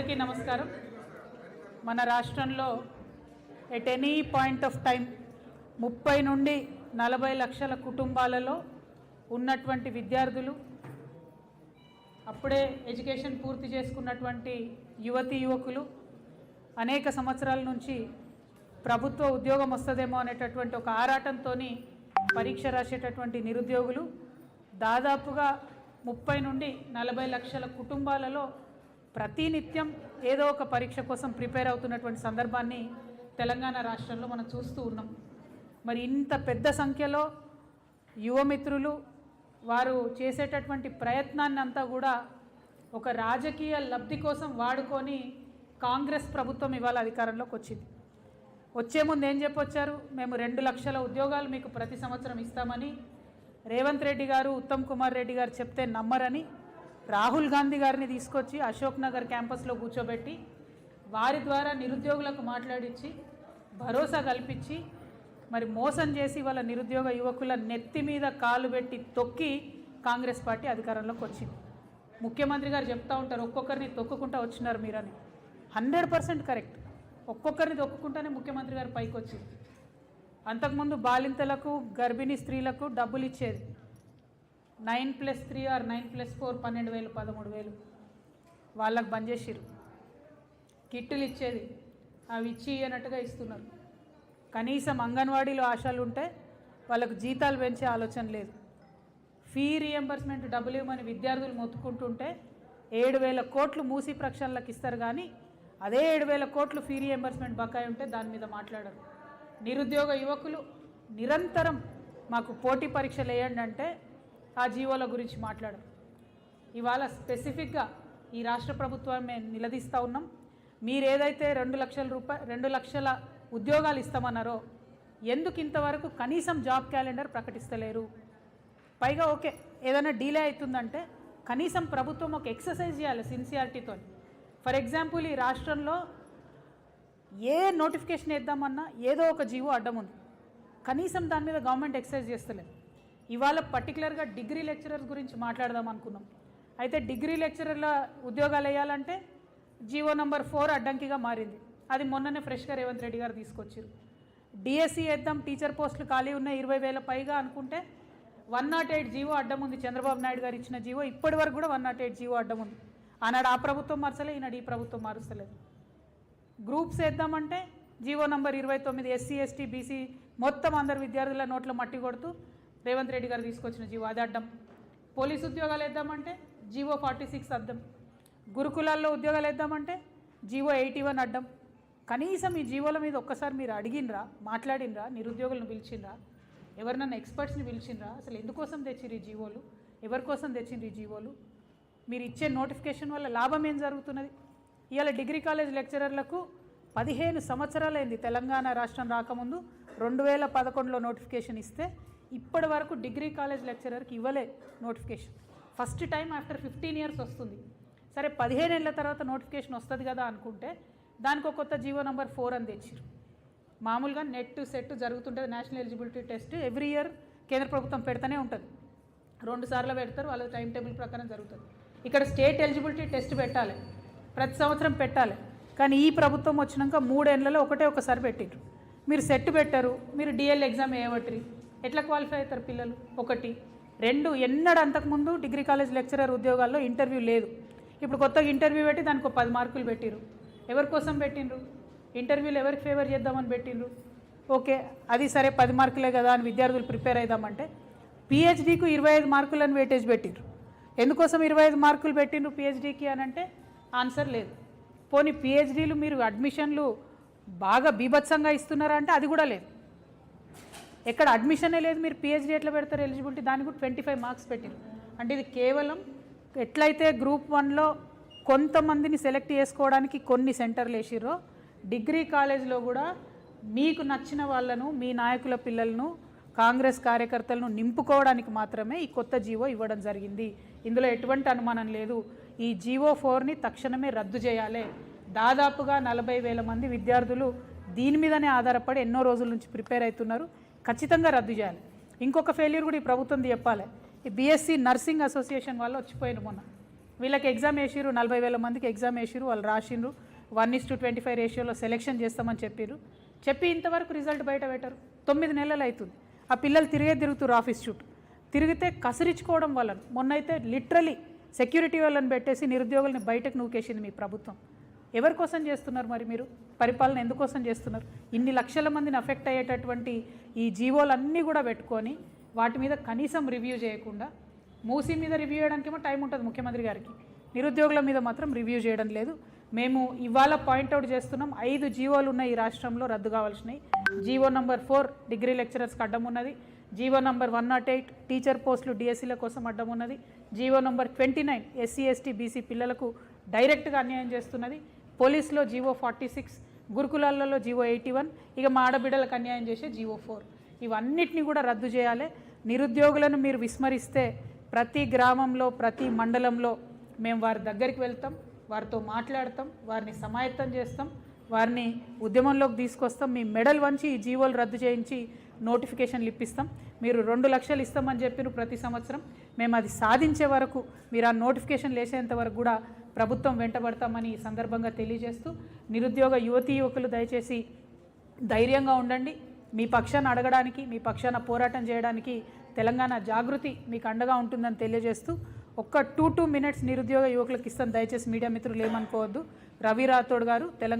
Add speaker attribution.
Speaker 1: అందరికీ నమస్కారం. మన రాష్ట్రంలో at any point of time 30 నుండి 40 లక్షల కుటుంబాలలో ఉన్నటువంటి విద్యార్థులు, అప్పుడే ఎడ్యుకేషన్ పూర్తి చేసుకున్నటువంటి యువతీ యువకులు, అనేక సంవత్సరాల నుంచి ప్రభుత్వ ఉద్యోగం వస్తుందేమో అనేటటువంటి ఒక ఆరాటంతో పరీక్ష రాసేటటువంటి నిరుద్యోగులు దాదాపుగా 30 నుండి 40 లక్షల కుటుంబాలలో ప్రతినిత్యం ఏదో ఒక పరీక్ష కోసం ప్రిపేర్ అవుతున్నటువంటి సందర్భాన్ని తెలంగాణ రాష్ట్రంలో మనం చూస్తూ ఉన్నాం. మరి ఇంత పెద్ద సంఖ్యలో యువమిత్రులు వారు చేసేటటువంటి ప్రయత్నాన్ని అంతా కూడా ఒక రాజకీయ లబ్ధి కోసం వాడుకొని కాంగ్రెస్ ప్రభుత్వం ఇవాళ అధికారంలోకి వచ్చింది. వచ్చే ముందు ఏం చెప్పొచ్చారు? మేము 2 లక్షల ఉద్యోగాలు మీకు ప్రతి సంవత్సరం ఇస్తామని రేవంత్ రెడ్డి గారు, ఉత్తమ్ కుమార్ రెడ్డి గారు చెప్తే నమ్మరని రాహుల్ గాంధీ గారిని తీసుకొచ్చి అశోక్ నగర్ క్యాంపస్లో కూర్చోబెట్టి వారి ద్వారా నిరుద్యోగులకు మాట్లాడించి భరోసా కల్పించి మరి మోసం చేసి వాళ్ళ నిరుద్యోగ యువకుల నెత్తి మీద కాలు పెట్టి తొక్కి కాంగ్రెస్ పార్టీ అధికారంలోకి వచ్చింది. ముఖ్యమంత్రి గారు చెప్తూ ఉంటారు, ఒక్కొక్కరిని తొక్కుకుంటూ వచ్చినారు మీరని. 100% కరెక్ట్. ఒక్కొక్కరిని తొక్కుకుంటానే ముఖ్యమంత్రి గారు పైకి వచ్చింది. అంతకుముందు బాలింతలకు, గర్భిణీ స్త్రీలకు డబ్బులు ఇచ్చేది 9+3 ఆర్ 9+4 12,000 13,000 వాళ్ళకు బంద్ చేసిరు. కిట్టులు ఇచ్చేది అవి ఇచ్చి అన్నట్టుగా ఇస్తున్నారు. కనీసం అంగన్వాడీలో ఆశలు ఉంటే వాళ్ళకు జీతాలు పెంచే ఆలోచన లేదు. ఫీ రియంబర్స్మెంట్ డబ్బులు ఇవ్వమని విద్యార్థులు మొత్తుకుంటుంటే 7,000 కోట్లు మూసి ప్రక్షాళనలకు ఇస్తారు, కానీ అదే 7,000 కోట్లు ఫీ రియంబర్స్మెంట్ బకాయి ఉంటే దాని మీద మాట్లాడరు. నిరుద్యోగ యువకులు నిరంతరం మాకు పోటీ పరీక్షలు వేయండి అంటే ఆ జీవోల గురించి మాట్లాడరు. ఇవాళ స్పెసిఫిక్గా ఈ రాష్ట్ర ప్రభుత్వమే నిలదీస్తూ ఉన్నాం. మీరు ఏదైతే 2 లక్షల ఉద్యోగాలు ఇస్తామన్నారో ఎందుకు ఇంతవరకు కనీసం జాబ్ క్యాలెండర్ ప్రకటిస్తలేరు? పైగా ఓకే ఏదైనా డీలే అవుతుందంటే కనీసం ప్రభుత్వం ఒక ఎక్సర్సైజ్ చేయాలి సిన్సియారిటీతో. ఫర్ ఎగ్జాంపుల్, ఈ రాష్ట్రంలో ఏ నోటిఫికేషన్ వేద్దామన్నా ఏదో ఒక జీవో అడ్డం ఉంది. కనీసం దాని మీద గవర్నమెంట్ ఎక్సర్సైజ్ చేస్తలేదు. ఇవాళ పర్టికులర్గా డిగ్రీ లెక్చరర్స్ గురించి మాట్లాడదాం అనుకున్నాం. అయితే డిగ్రీ లెక్చరర్ల ఉద్యోగాలు వేయాలంటే జీవో నంబర్ 4 అడ్డంకిగా మారింది. అది మొన్ననే ఫ్రెష్గా రేవంత్ రెడ్డి గారు తీసుకొచ్చారు. డిఎస్సి వేద్దాం, టీచర్ పోస్టులు ఖాళీ ఉన్నాయి 20,000 పైగా అనుకుంటే 108 జీవో అడ్డం ఉంది. చంద్రబాబు నాయుడు గారు ఇచ్చిన జీవో ఇప్పటి వరకు కూడా 108 జీవో అడ్డం ఉంది. ఆనాడు ఆ ప్రభుత్వం మార్చలే, ఈనాడు ఈ ప్రభుత్వం మారుస్తలేదు. గ్రూప్స్ వేద్దామంటే GO number 29 SC ST BC మొత్తం అందరు విద్యార్థుల నోట్ల మట్టి కొడుతూ రేవంత్ రెడ్డి గారు తీసుకొచ్చిన జీవో అది అడ్డం. పోలీసు ఉద్యోగాలు వేద్దామంటే జీవో 46 అడ్డం. గురుకులాల్లో ఉద్యోగాలు వేద్దామంటే జీవో 81 అడ్డం. కనీసం ఈ జీవోల మీద ఒక్కసారి మీరు అడిగినరా, మాట్లాడినరా, నిరుద్యోగులను పిలిచినరా, ఎవరినన్నా ఎక్స్పర్ట్స్ని పిలిచినరా? అసలు ఎందుకోసం తెచ్చిరు ఈ జీవోలు? ఎవరి కోసం తెచ్చిండ్రు ఈ జీవోలు? మీరు ఇచ్చే నోటిఫికేషన్ వల్ల లాభం ఏం జరుగుతున్నది? ఇవాళ డిగ్రీ కాలేజ్ లెక్చరర్లకు 15 సంవత్సరాలైంది. తెలంగాణ రాష్ట్రం రాకముందు 2011లో నోటిఫికేషన్ ఇస్తే ఇప్పటి వరకు డిగ్రీ కాలేజ్ లెక్చరర్కి ఇవ్వలే notification. First time after 15 years వస్తుంది. సరే 15 ఏళ్ళ తర్వాత నోటిఫికేషన్ వస్తుంది కదా అనుకుంటే దానికి ఒక కొత్త జీవో నంబర్ 4 అని తెచ్చిరు. మామూలుగా నెట్ సెట్ జరుగుతుంటుంది, national eligibility test every year కేంద్ర ప్రభుత్వం పెడతానే ఉంటుంది. 2 సార్లు పెడతారు, వాళ్ళ టైం టేబుల్ ప్రకారం జరుగుతుంది. ఇక్కడ స్టేట్ ఎలిజిబిలిటీ టెస్ట్ పెట్టాలి, ప్రతి సంవత్సరం పెట్టాలి. కానీ ఈ ప్రభుత్వం వచ్చినాక 3 ఏళ్లలో ఒకసారి పెట్టిండ్రు. మీరు సెట్ పెట్టారు, మీరు డిఎల్ ఎగ్జామ్ వేయబట్టి ఎట్లా క్వాలిఫై అవుతారు పిల్లలు? 1, 2 ఎన్నడూ అంతకుముందు డిగ్రీ కాలేజ్ లెక్చరర్ ఉద్యోగాల్లో ఇంటర్వ్యూ లేదు. ఇప్పుడు కొత్తగా ఇంటర్వ్యూ పెట్టి దానికి 10 మార్కులు పెట్టిరు. ఎవరి కోసం పెట్టిండ్రు? ఇంటర్వ్యూలు ఎవరికి ఫేవర్ చేద్దామని పెట్టిండ్రు. ఓకే, అది సరే 10 మార్కులే కదా అని విద్యార్థులు ప్రిపేర్ అవుదామంటే పిహెచ్డీకు 25 మార్కులను వెయిటేజ్ పెట్టిండ్రు. ఎందుకోసం 25 మార్కులు పెట్టిండ్రు పిహెచ్డీకి అని అంటే ఆన్సర్ లేదు. పోనీ పిహెచ్డీలు మీరు అడ్మిషన్లు బాగా బీభత్సంగా ఇస్తున్నారా అంటే అది కూడా లేదు. ఎక్కడ అడ్మిషనే లేదు, మీరు పిహెచ్డీ ఎట్లా పెడతారు ఎలిజిబిలిటీ? దానికి కూడా 25 మార్క్స్ పెట్టిరు. అంటే ఇది కేవలం ఎట్లయితే గ్రూప్ 1లో కొంతమందిని సెలెక్ట్ చేసుకోవడానికి కొన్ని సెంటర్లు వేసిర్రో, డిగ్రీ కాలేజ్లో కూడా మీకు నచ్చిన వాళ్ళను, మీ నాయకుల పిల్లలను, కాంగ్రెస్ కార్యకర్తలను నింపుకోవడానికి మాత్రమే ఈ కొత్త జీవో ఇవ్వడం జరిగింది. ఇందులో ఎటువంటి అనుమానం లేదు. ఈ జీవో 4ని తక్షణమే రద్దు చేయాలి. దాదాపుగా 40,000 మంది విద్యార్థులు దీని మీదనే ఆధారపడి ఎన్నో రోజుల నుంచి ప్రిపేర్ అవుతున్నారు. ఖచ్చితంగా రద్దు చేయాలి. ఇంకొక ఫెయిల్యూర్ కూడా ఈ ప్రభుత్వం చెప్పాలి. ఈ బీఎస్సీ నర్సింగ్ అసోసియేషన్ వాళ్ళు వచ్చిపోయిన మొన్న వీళ్ళకి ఎగ్జామ్ వేసిరు, 40,000 మందికి ఎగ్జామ్ వేసిరు, వాళ్ళు రాసిండ్రు, 1:25 రేషియోలో సెలెక్షన్ చేస్తామని చెప్పి ఇంతవరకు రిజల్ట్ బయట పెట్టరు. 9 నెలలు అవుతుంది. ఆ పిల్లలు తిరుగుతారు ఆఫీస్ చుట్టూ. తిరిగితే కసిరించుకోవడం వలన మొన్నైతే లిటరలీ సెక్యూరిటీ వాళ్ళని పెట్టేసి నిరుద్యోగుల్ని బయటకు నూకేసింది మీ ప్రభుత్వం. ఎవరి కోసం చేస్తున్నారు మరి మీరు పరిపాలన? ఎందుకోసం చేస్తున్నారు? ఇన్ని లక్షల మందిని అఫెక్ట్ అయ్యేటటువంటి ఈ జీవోలన్నీ కూడా పెట్టుకొని వాటి మీద కనీసం రివ్యూ చేయకుండా, మూసీ మీద రివ్యూ చేయడానికేమో టైం ఉంటుంది ముఖ్యమంత్రి గారికి, నిరుద్యోగుల మీద మాత్రం రివ్యూ చేయడం లేదు. మేము ఇవాళ పాయింట్అవుట్ చేస్తున్నాం, 5 జీవోలు ఉన్నాయి ఈ రాష్ట్రంలో రద్దు కావాల్సినవి. జీవో నంబర్ 4 డిగ్రీ లెక్చరర్స్కి అడ్డం ఉన్నది, జీవో నంబర్ 108 టీచర్ పోస్టులు డిఎస్సీల కోసం అడ్డం ఉన్నది, GO number 29 SC ST BC పిల్లలకు డైరెక్ట్గా అన్యాయం చేస్తున్నది, పోలీసులో జీవో 46, గురుకులాలలో జీవో 81, ఇక మా ఆడబిడ్డలకు అన్యాయం చేసే జీవో 4. ఇవన్నిటిని కూడా రద్దు చేయాలి. నిరుద్యోగులను మీరు విస్మరిస్తే ప్రతి గ్రామంలో ప్రతి మండలంలో మేము వారి దగ్గరికి వెళ్తాం, వారితో మాట్లాడతాం, వారిని సమాయత్తం చేస్తాం, వారిని ఉద్యమంలోకి తీసుకొస్తాం. మీ మెడల్ వంచి ఈ జీవోలు రద్దు చేయించి నోటిఫికేషన్లు ఇప్పిస్తాం. మీరు 2 లక్షలు ఇస్తామని చెప్పిన ప్రతి సంవత్సరం మేము అది సాధించే వరకు, మీరు ఆ నోటిఫికేషన్లు వేసేంత వరకు కూడా ప్రభుత్వం వెంటబడతామని ఈ సందర్భంగా తెలియజేస్తూ, నిరుద్యోగ యువతీ యువకులు దయచేసి ధైర్యంగా ఉండండి. మీ పక్షాన్ని అడగడానికి, మీ పక్షాన పోరాటం చేయడానికి తెలంగాణ జాగృతి మీకు అండగా ఉంటుందని తెలియజేస్తూ, ఒక్క 2 మినిట్స్ నిరుద్యోగ యువకులకు ఇస్తాను. దయచేసి మీడియా మిత్రులు ఏమనుకోవద్దు. రవి రాథోడ్ గారు తెలంగాణ